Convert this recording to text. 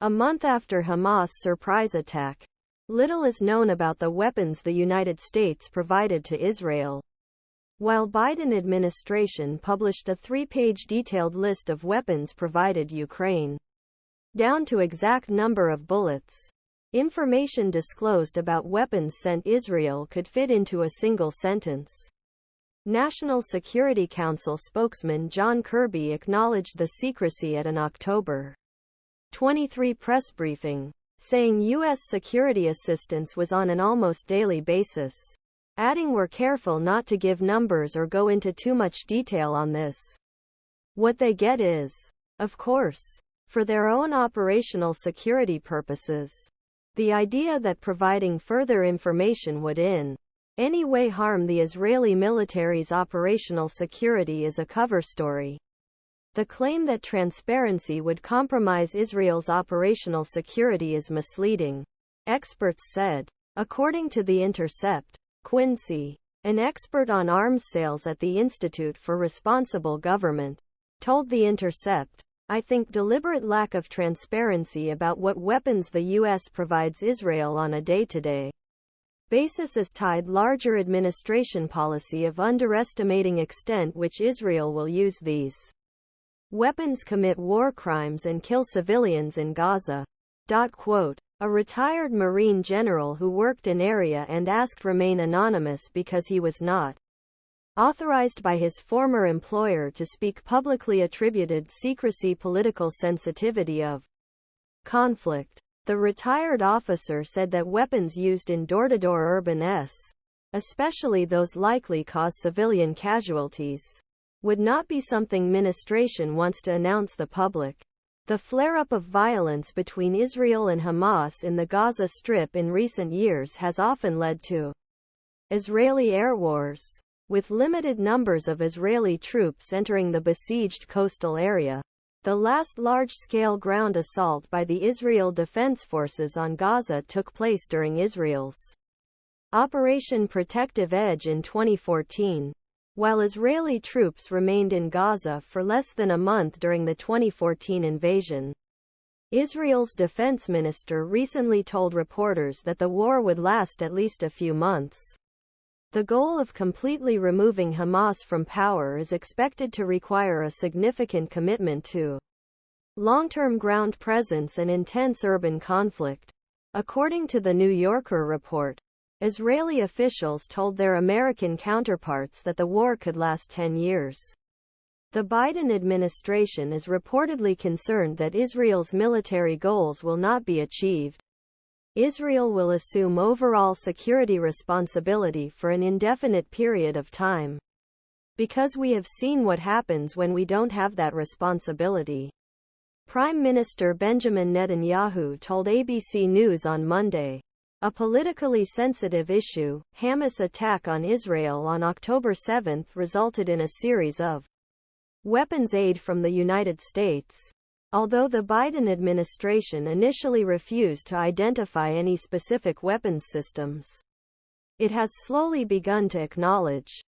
a month after Hamas' surprise attack. Little is known about the weapons the United States provided to Israel. While Biden administration published a 3-page detailed list of weapons provided Ukraine, down to exact number of bullets, information disclosed about weapons sent Israel could fit into a single sentence. National Security Council spokesman John Kirby acknowledged the secrecy at an October 23 press briefing, saying U.S. security assistance was on an almost daily basis, adding, "We're careful not to give numbers or go into too much detail on this. What they get is, of course, for their own operational security purposes. The idea that providing further information would in any way harm the Israeli military's operational security is a cover story. The claim that transparency would compromise Israel's operational security is misleading," experts said. According to The Intercept, Quincy, an expert on arms sales at the Institute for Responsible Government, told The Intercept, "I think deliberate lack of transparency about what weapons the U.S. provides Israel on a day-to-day basis is tied larger administration policy of underestimating extent which Israel will use these weapons commit war crimes and kill civilians in Gaza." A retired Marine general who worked in area and asked remain anonymous because he was not authorized by his former employer to speak publicly attributed secrecy political sensitivity of conflict. The retired officer said that weapons used in door-to-door urban especially those likely cause civilian casualties, would not be something administration wants to announce the public. The flare-up of violence between Israel and Hamas in the Gaza Strip in recent years has often led to Israeli air wars, with limited numbers of Israeli troops entering the besieged coastal area. The last large-scale ground assault by the Israel Defense Forces on Gaza took place during Israel's Operation Protective Edge in 2014. While Israeli troops remained in Gaza for less than a month during the 2014 invasion, Israel's defense minister recently told reporters that the war would last at least a few months. The goal of completely removing Hamas from power is expected to require a significant commitment to long-term ground presence and intense urban conflict. According to the New Yorker report, Israeli officials told their American counterparts that the war could last 10 years. The Biden administration is reportedly concerned that Israel's military goals will not be achieved. Israel will assume overall security responsibility for an indefinite period of time. Because we have seen what happens when we don't have that responsibility, Prime Minister Benjamin Netanyahu told ABC News on Monday. A politically sensitive issue, Hamas' attack on Israel on October 7 resulted in a series of weapons aid from the United States. Although the Biden administration initially refused to identify any specific weapons systems, it has slowly begun to acknowledge